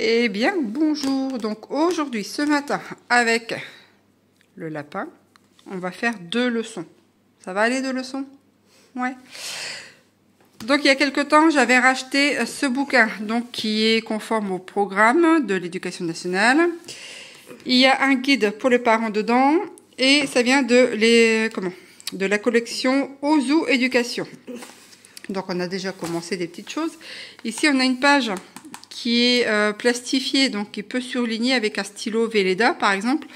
Eh bien, bonjour. Donc aujourd'hui, ce matin, avec le lapin, on va faire 2 leçons. Ça va aller 2 leçons? Ouais. Donc il y a quelque temps, j'avais racheté ce bouquin, donc qui est conforme au programme de l'Éducation nationale. Il y a un guide pour les parents dedans et ça vient de la collection Ozu Éducation. Donc on a déjà commencé des petites choses. Ici, on a une page qui est plastifiée, donc qui peut surligner avec un stylo Velleda, par exemple.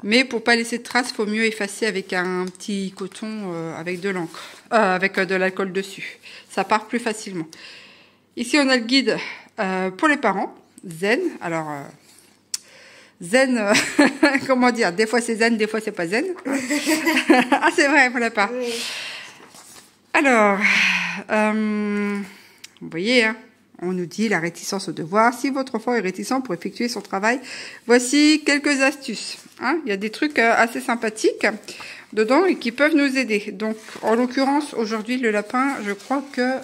Mais pour pas laisser de traces, il faut mieux effacer avec un petit coton avec de l'encre, avec de l'alcool dessus. Ça part plus facilement. Ici, on a le guide pour les parents, zen. Alors, zen, comment dire? Des fois c'est zen, des fois c'est pas zen. Ah, c'est vrai, pour la part. Oui. Alors, vous voyez, hein, on nous dit la réticence au devoir. Si votre enfant est réticent pour effectuer son travail, voici quelques astuces. Hein. Il y a des trucs assez sympathiques dedans et qui peuvent nous aider. Donc, en l'occurrence, aujourd'hui, le lapin, je crois que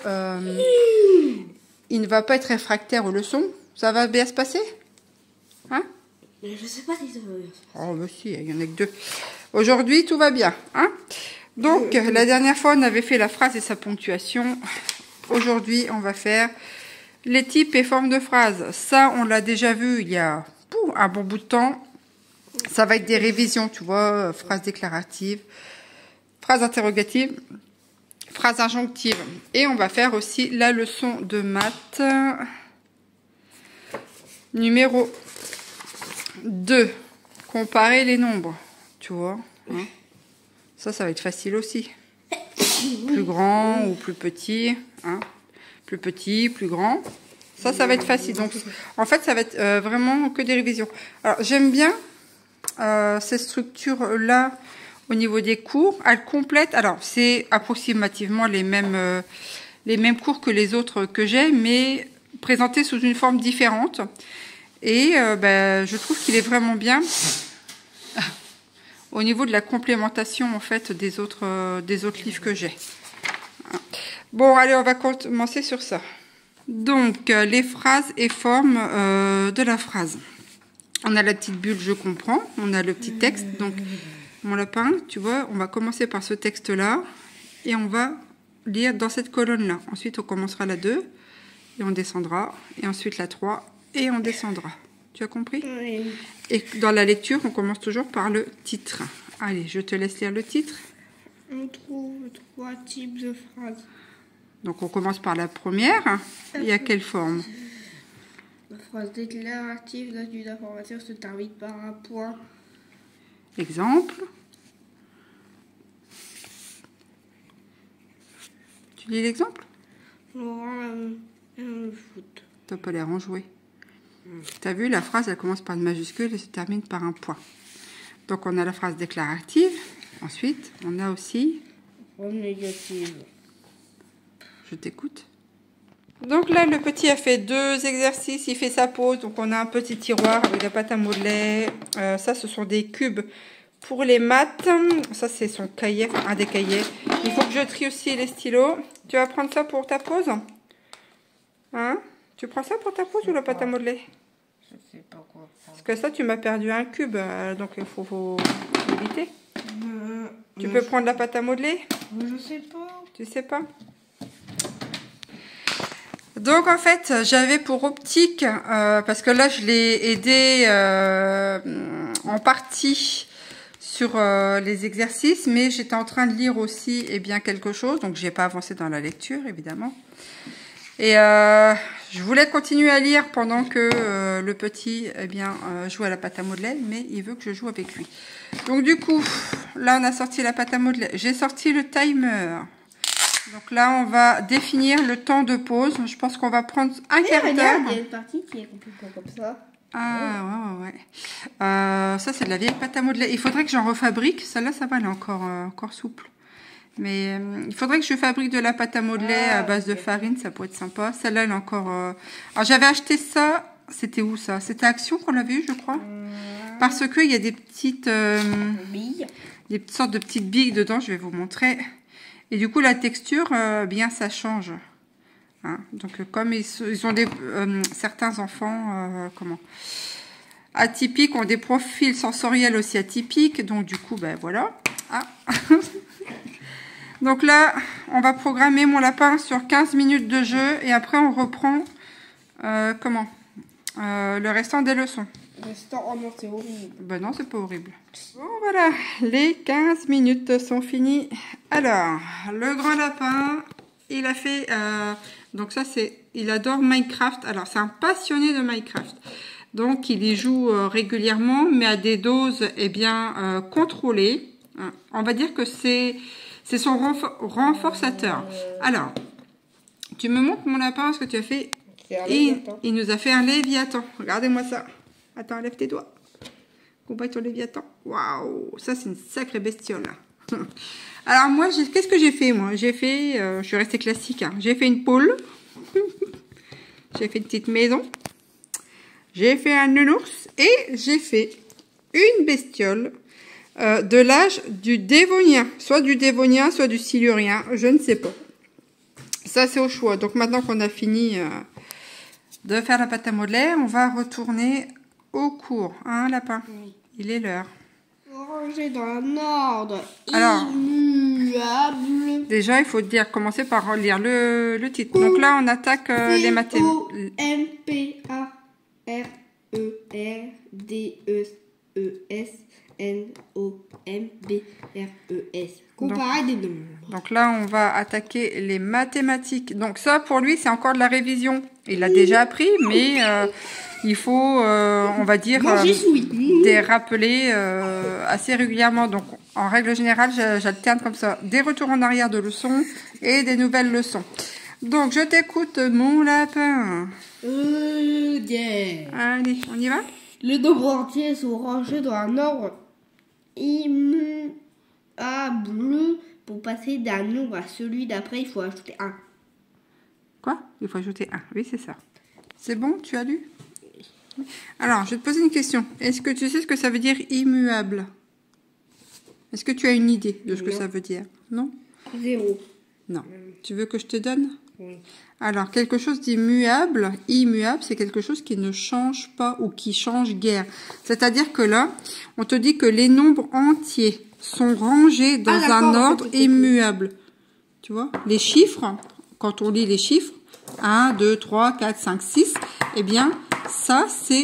il ne va pas être réfractaire aux leçons. Ça va bien se passer? Hein? Mais je sais pas si ça va bien se passer. Oh, bah si, il y en a que 2. Aujourd'hui, tout va bien. Hein? Donc, la dernière fois, on avait fait la phrase et sa ponctuation. Aujourd'hui, on va faire les types et formes de phrases. Ça, on l'a déjà vu il y a un bon bout de temps. Ça va être des révisions, tu vois, phrases déclaratives, phrases interrogatives, phrases injonctives. Et on va faire aussi la leçon de maths numéro 2. Comparer les nombres, tu vois. Hein. Ça va être facile aussi. Plus grand ou plus petit. Hein. Plus petit, plus grand. Ça va être facile. Donc, en fait, ça va être vraiment que des révisions. Alors, j'aime bien ces structures-là au niveau des cours. Elles complètent. Alors, c'est approximativement les mêmes cours que les autres que j'ai, mais présentés sous une forme différente. Et je trouve qu'il est vraiment bien au niveau de la complémentation en fait des autres livres que j'ai. Bon, allez, on va commencer sur ça. Donc, les phrases et formes de la phrase. On a la petite bulle, je comprends. On a le petit texte. Donc, mon lapin, tu vois, on va commencer par ce texte-là et on va lire dans cette colonne-là. Ensuite, on commencera la 2 et on descendra. Et ensuite, la 3 et on descendra. Tu as compris? Oui. Et dans la lecture, on commence toujours par le titre. Allez, je te laisse lire le titre. On trouve 3 types de phrases. Donc, on commence par la première. Et à quelle forme? La phrase déclarative d'une information se termine par un point. Exemple. Tu lis l'exemple? Laurent aime le foot. T'as pas l'air enjoué. T'as vu, la phrase, elle commence par une majuscule et se termine par un point. Donc, on a la phrase déclarative. Ensuite, on a aussi... Phrase négative. Je t'écoute. Donc là, le petit a fait 2 exercices. Il fait sa pause. Donc, on a un petit tiroir avec la pâte à modeler. Ça, ce sont des cubes pour les maths. Ça, c'est son cahier, enfin, un des cahiers. Il faut que je trie aussi les stylos. Tu vas prendre ça pour ta pause? Hein? Tu prends ça pour ta pause ou la pâte à modeler? Je sais pas quoi faire. Parce que ça, tu m'as perdu un cube. Donc, il faut éviter. Tu peux prendre la pâte à modeler? Je sais pas. Tu sais pas? Donc, en fait, j'avais pour optique, parce que là, je l'ai aidé en partie sur les exercices, mais j'étais en train de lire aussi quelque chose, donc je n'ai pas avancé dans la lecture, évidemment. Et je voulais continuer à lire pendant que le petit joue à la pâte à modeler, mais il veut que je joue avec lui. Donc, du coup, là, on a sorti la pâte à modeler. J'ai sorti le timer. Donc là, on va définir le temps de pause. Je pense qu'on va prendre un quart d'heure. Il y a une partie qui est complètement comme ça. Ah, ouais. Ça, c'est de la vieille pâte à modeler. Il faudrait que j'en refabrique. Celle-là, ça va, elle est encore souple. Mais il faudrait que je fabrique de la pâte à modeler à base de farine. Ça pourrait être sympa. Celle-là, elle est encore... Alors, j'avais acheté ça. C'était où, ça? C'était Action qu'on l'avait eu, je crois. Parce qu'il y a des petites... billes. Des sortes de petites billes dedans. Je vais vous montrer. Et du coup, la texture, ça change. Hein. Donc, comme ils ont certains enfants, atypiques, ont des profils sensoriels aussi atypiques. Donc, du coup, ben voilà. Ah. Donc là, on va programmer mon lapin sur 15 minutes de jeu. Et après, on reprend, le restant des leçons. Oh non, c'est horrible. Ben non, c'est pas horrible. Bon, voilà, les 15 minutes sont finies. Alors, le grand lapin, il a fait... donc ça, il adore Minecraft. Alors, c'est un passionné de Minecraft. Donc, il y joue régulièrement, mais à des doses, contrôlées. On va dire que c'est son renforçateur. Alors, tu me montres mon lapin, ce que tu as fait. Il nous a fait un léviathan. Regardez-moi ça. Attends, lève tes doigts. Combat ton léviathan. Waouh, ça c'est une sacrée bestiole. Là. Alors moi, qu'est-ce que j'ai fait moi? J'ai fait, je suis restée classique. Hein. J'ai fait une poule. J'ai fait une petite maison. J'ai fait un nounours et j'ai fait une bestiole de l'âge du dévonien, soit du dévonien, soit du silurien, je ne sais pas. Ça c'est au choix. Donc maintenant qu'on a fini de faire la pâte à modeler, on va retourner au cours, hein, lapin? Oui. Il est l'heure. Ranger dans un ordre Alors, immuable. Déjà, il faut commencer par lire le titre. Donc là, on attaque les mathématiques. M-P-A-R-E-R-D-E-S-N-O-M-B-R-E-S. Comparer des nombres. Donc là, on va attaquer les mathématiques. Donc ça, pour lui, c'est encore de la révision. Il l'a déjà appris, mais il faut, on va dire, des rappeler assez régulièrement. Donc, en règle générale, j'alterne comme ça des retours en arrière de leçons et des nouvelles leçons. Donc, je t'écoute, mon lapin. Yeah. Allez, on y va? Les nombres entiers sont rangés dans un ordre immuable. Pour passer d'un nombre à celui d'après, il faut ajouter 1. Quoi? Il faut ajouter 1. Oui, c'est ça. C'est bon? Tu as lu? Alors, je vais te poser une question. Est-ce que tu sais ce que ça veut dire immuable? Est-ce que tu as une idée de ce que ça veut dire? Non? 0. Non. Tu veux que je te donne? Oui. Alors, quelque chose d'immuable, immuable, c'est quelque chose qui ne change pas ou qui change guère. C'est-à-dire que là, on te dit que les nombres entiers sont rangés dans un ordre immuable. Tu vois? Les chiffres, quand on lit les chiffres, 1, 2, 3, 4, 5, 6, eh bien, ça, c'est...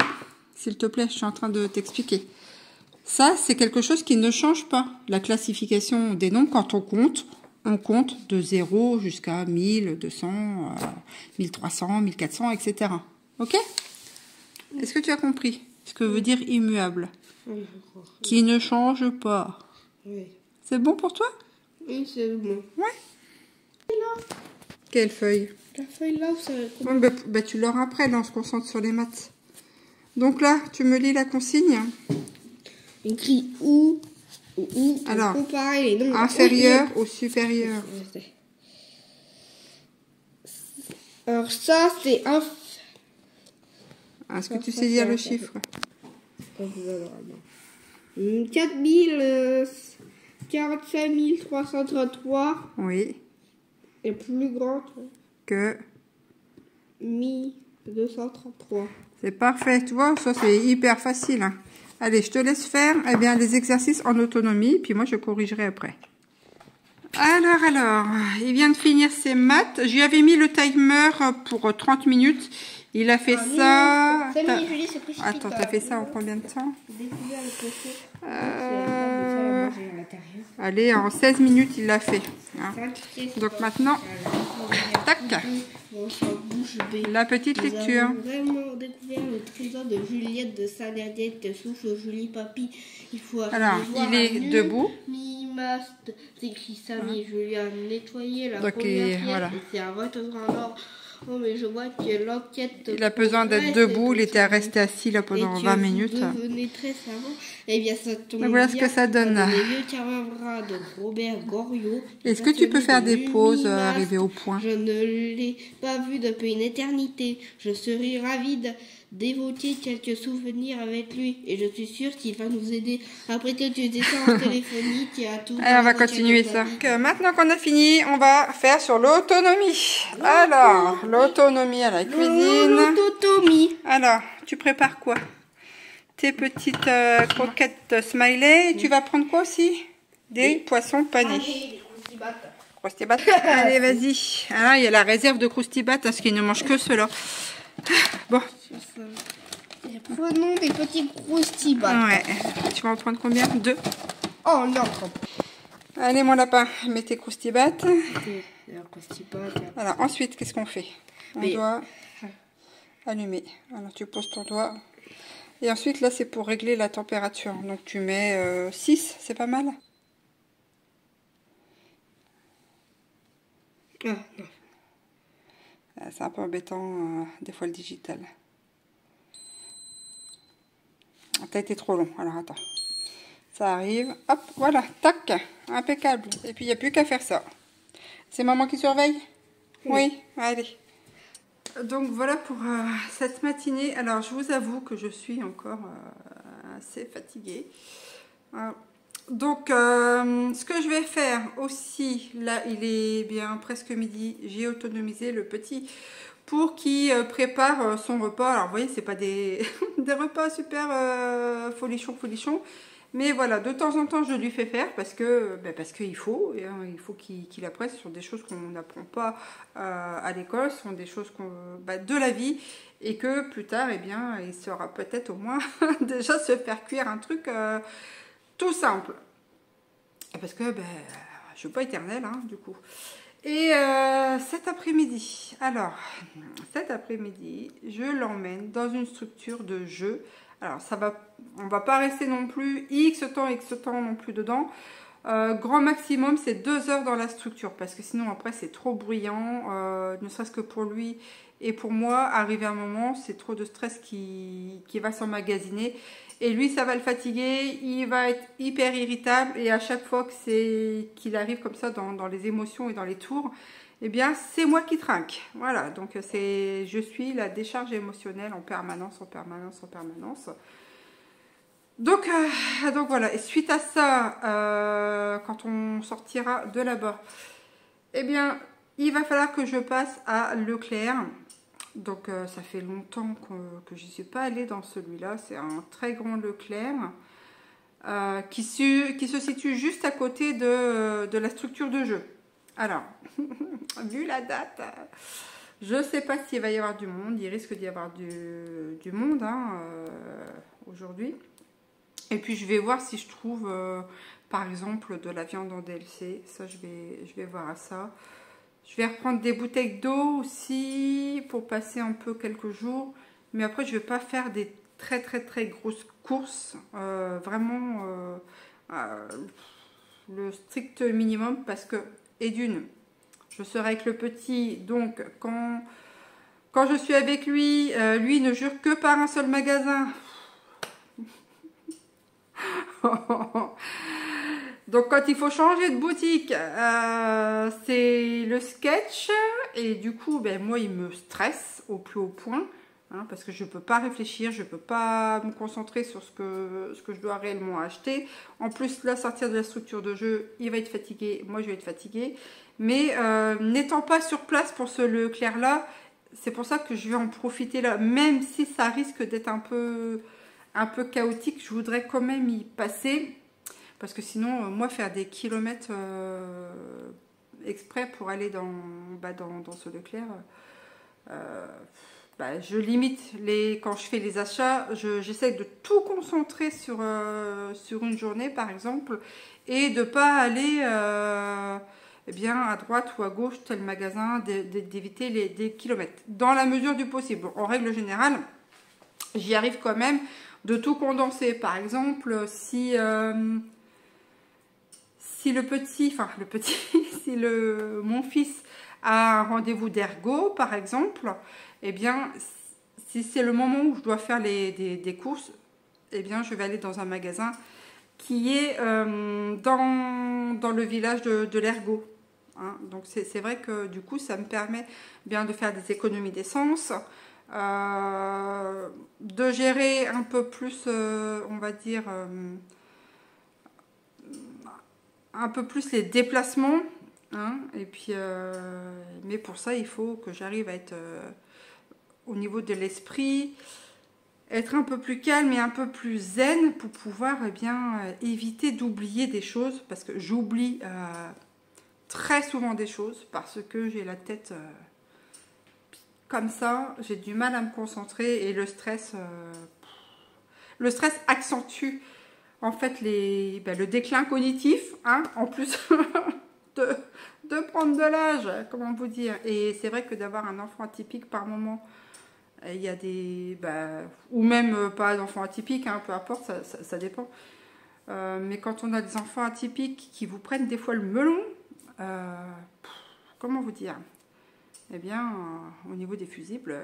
S'il te plaît, je suis en train de t'expliquer. Ça, c'est quelque chose qui ne change pas. La classification des nombres, quand on compte de 0 jusqu'à 1000, 200, 1300, 1400, etc. Ok? Est-ce que tu as compris ce que veut dire immuable? Oui, qui ne change pas. Oui. C'est bon pour toi? Oui, c'est bon. Ouais. Quelle feuille? La feuille là, ça... Ouais, bah, tu l'auras après, là, on se concentre sur les maths. Donc là, tu me lis la consigne. Écrit où Alors, comparer les nombres inférieur ou supérieur. Alors ça, c'est un... Est-ce que tu sais lire le chiffre? 45 333 Oui. est plus grand Que 1233. c'est parfait, tu vois, ça c'est hyper facile. Hein. Allez, je te laisse faire les exercices en autonomie, puis moi je corrigerai après. Alors, il vient de finir ses maths. Je lui avais mis le timer pour 30 minutes. Il a fait ça... Attends, t'as fait ça en combien de temps? Allez, en 16 minutes, il l'a fait. Hein. Donc maintenant, tac, la petite lecture. Nous avons vraiment découvert le trésor de Juliette de Saint-Nadette, souffle Julie Papy. Il faut alors, il est debout. Limaste, s'écrit Samy Julien, nettoyer la donc, première pièce, voilà. et c'est un retour en ordre. Oh, mais je vois que l'enquête... Il a besoin d'être debout, il était resté assis là pendant 20 minutes. Vous devenez très savant. Eh bien, ça tombe donc voilà ce que ça donne. Le vieux camarade de Robert Goriot. Est-ce que tu peux faire des pauses, arriver au point? Je ne l'ai pas vu depuis une éternité. Je serais ravie d'évoquer quelques souvenirs avec lui. Et je suis sûre qu'il va nous aider. Après que tu descends en téléphonique et à tout. Allez, on va continuer ça. Donc, maintenant qu'on a fini, on va faire sur l'autonomie. Alors, l'autonomie à la cuisine. L'autonomie. Alors, tu prépares quoi? Tes petites croquettes smiley. Tu vas prendre quoi aussi? Des poissons panés. Allez, Croustibat. Allez, vas-y. Ah, il y a la réserve de croustibat, parce qu'il ne mange que cela. Bon. Prenons des petits croustibats. Ouais. Tu vas en prendre combien? 2. Oh non. Allez, mon lapin, mets tes croustibat. Croustibats. Alors, ensuite, qu'est-ce qu'on fait? On doit allumer. Alors, tu poses ton doigt. Et ensuite, là, c'est pour régler la température. Donc, tu mets 6, c'est pas mal? Ah, non. C'est un peu embêtant, des fois, le digital. T'as été trop long. Alors, attends. Ça arrive. Hop, voilà. Tac. Impeccable. Et puis, il n'y a plus qu'à faire ça. C'est maman qui surveille? Oui. Allez. Donc, voilà pour cette matinée. Alors, je vous avoue que je suis encore assez fatiguée. Donc, ce que je vais faire aussi, là, il est bien presque midi. J'ai autonomisé le petit pour qu'il prépare son repas. Alors, vous voyez, c'est pas des, des repas super folichons. Mais voilà, de temps en temps, je lui fais faire parce qu'il faut. Il faut qu'il apprenne. Ce sont des choses qu'on n'apprend pas à l'école. Ce sont des choses de la vie. Et que plus tard, eh bien, il saura peut-être au moins déjà se faire cuire un truc tout simple. Parce que je ne suis pas éternelle, hein, du coup. Et cet après-midi, je l'emmène dans une structure de jeu. Alors, on va pas rester non plus X temps non plus dedans. Grand maximum, c'est 2 heures dans la structure. Parce que sinon, après, c'est trop bruyant. Ne serait-ce que pour lui et pour moi, arrivé à un moment, c'est trop de stress qui va s'emmagasiner. Et lui, ça va le fatiguer, il va être hyper irritable. Et à chaque fois qu'il arrive comme ça dans les émotions et dans les tours, eh bien, c'est moi qui trinque. Voilà, donc je suis la décharge émotionnelle en permanence. Donc voilà, et suite à ça, quand on sortira de là-bas, eh bien, il va falloir que je passe à Leclerc. Donc, ça fait longtemps que je ne suis pas allée dans celui-là. C'est un très grand Leclerc qui se situe juste à côté de la structure de jeu. Alors, vu la date, je ne sais pas s'il va y avoir du monde. Il risque d'y avoir du monde aujourd'hui. Et puis, je vais voir si je trouve, par exemple, de la viande en DLC. Ça, je vais voir à ça. Je vais reprendre des bouteilles d'eau aussi pour passer un peu quelques jours. Mais après, je ne vais pas faire des très grosses courses. Vraiment le strict minimum parce que, et d'une, je serai avec le petit. Donc, quand je suis avec lui, lui ne jure que par un seul magasin. Donc quand il faut changer de boutique, c'est le sketch et du coup moi il me stresse au plus haut point hein, parce que je ne peux pas réfléchir, je ne peux pas me concentrer sur ce que je dois réellement acheter. En plus là sortir de la structure de jeu, il va être fatigué, moi je vais être fatiguée. Mais n'étant pas sur place pour ce Leclerc là, c'est pour ça que je vais en profiter là, même si ça risque d'être un peu chaotique, je voudrais quand même y passer. Parce que sinon, moi, faire des kilomètres exprès pour aller dans ce Leclerc, je limite quand je fais les achats, j'essaie de tout concentrer sur une journée, par exemple, et de ne pas aller à droite ou à gauche, tel magasin, d'éviter des kilomètres. Dans la mesure du possible. En règle générale, j'y arrive quand même de tout condenser. Par exemple, si mon fils a un rendez-vous d'ergo, par exemple, eh bien, si c'est le moment où je dois faire des courses, eh bien, je vais aller dans un magasin qui est dans le village de l'ergo. Hein. Donc, c'est vrai que du coup, ça me permet bien de faire des économies d'essence. de gérer un peu plus, on va dire, un peu plus les déplacements. Hein, et puis, mais pour ça, il faut que j'arrive à être au niveau de l'esprit, être un peu plus calme et un peu plus zen pour pouvoir éviter d'oublier des choses, parce que j'oublie très souvent des choses parce que j'ai la tête comme ça, j'ai du mal à me concentrer et le stress accentue en fait le déclin cognitif, hein, en plus de prendre de l'âge, comment vous dire. Et c'est vrai que d'avoir un enfant atypique par moment, il y a des... ou même pas d'enfant atypique, hein, peu importe, ça dépend. Mais quand on a des enfants atypiques qui vous prennent des fois le melon, comment vous dire, eh bien, au niveau des fusibles,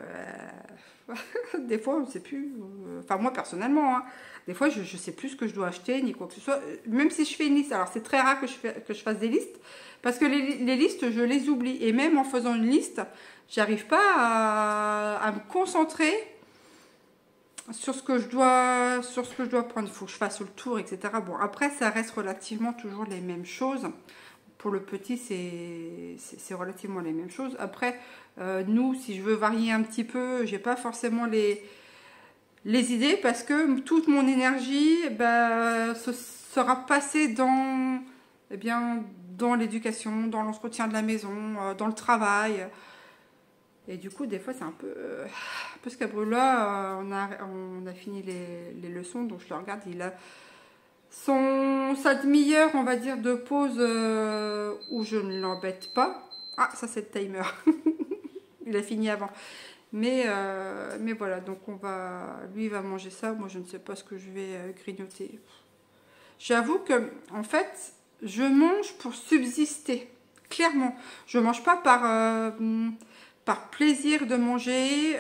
des fois on ne sait plus, enfin moi personnellement, hein, des fois je ne sais plus ce que je dois acheter, ni quoi que ce soit, même si je fais une liste. Alors c'est très rare que je fasse des listes, parce que les listes, je les oublie, et même en faisant une liste, j'arrive pas à me concentrer sur ce que je dois prendre. Il faut que je fasse le tour, etc. Bon, après ça reste relativement toujours les mêmes choses. Pour le petit, c'est relativement les mêmes choses. Après, nous, si je veux varier un petit peu, j'ai pas forcément les idées, parce que toute mon énergie sera passée dans l'éducation, dans l'entretien de la maison, dans le travail. Et du coup, des fois, c'est un peu scabreux. Là, on a fini les leçons, donc je le regarde, il a sa demi-heure, on va dire, de pause où je ne l'embête pas. Ah, ça c'est le timer. Il a fini avant. Mais voilà, donc lui il va manger ça. Moi je ne sais pas ce que je vais grignoter. J'avoue que, en fait, je mange pour subsister. Clairement. Je mange pas par plaisir de manger,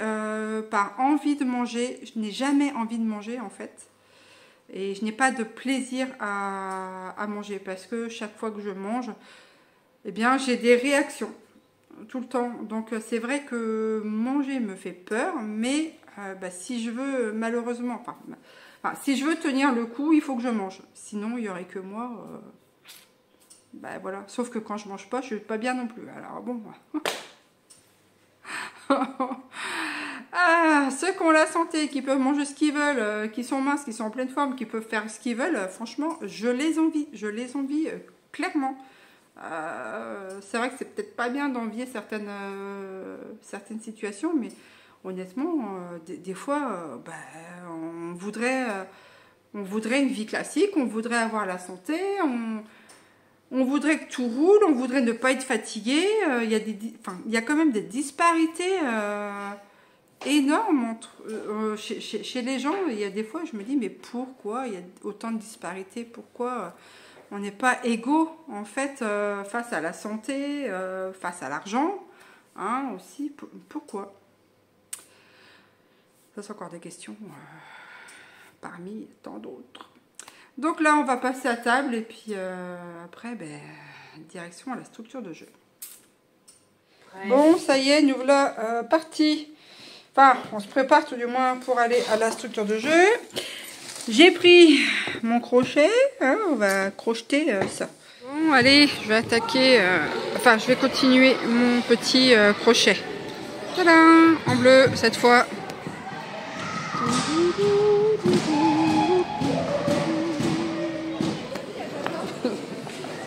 par envie de manger. Je n'ai jamais envie de manger, en fait. Et je n'ai pas de plaisir à manger, parce que chaque fois que je mange, eh bien, j'ai des réactions tout le temps. Donc, c'est vrai que manger me fait peur, mais si je veux, malheureusement, si je veux tenir le coup, il faut que je mange. Sinon, il n'y aurait que moi. Voilà. Sauf que quand je mange pas, je suis pas bien non plus. Alors, bon. Ceux qui ont la santé, qui peuvent manger ce qu'ils veulent, qui sont minces, qui sont en pleine forme, qui peuvent faire ce qu'ils veulent, franchement, je les envie clairement. C'est vrai que c'est peut-être pas bien d'envier certaines situations, mais honnêtement, des fois, on voudrait une vie classique, on voudrait avoir la santé, on voudrait que tout roule, on voudrait ne pas être fatigué. Il y a quand même des disparités énormes chez les gens. Il y a des fois, je me dis, mais pourquoi il y a autant de disparités? Pourquoi on n'est pas égaux, en fait, face à la santé, face à l'argent, hein, aussi? Pourquoi? Ça, c'est encore des questions parmi tant d'autres. Donc là, on va passer à table, et puis après, direction à la structure de jeu. Ouais. Bon, ça y est, nous voilà partis. Enfin, on se prépare tout du moins pour aller à la structure de jeu. J'ai pris mon crochet, hein, on va crocheter ça. Bon, allez, je vais attaquer, je vais continuer mon petit crochet. Tadam, en bleu cette fois.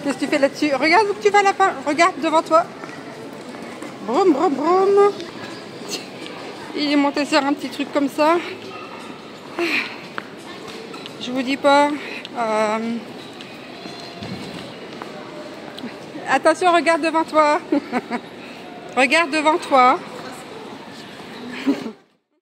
Qu'est-ce que tu fais là-dessus? Regarde où tu vas, lapin. Regarde devant toi. Brum, brum, brum. Il est monté sur un petit truc comme ça. Je vous dis pas. Attention, regarde devant toi. Regarde devant toi.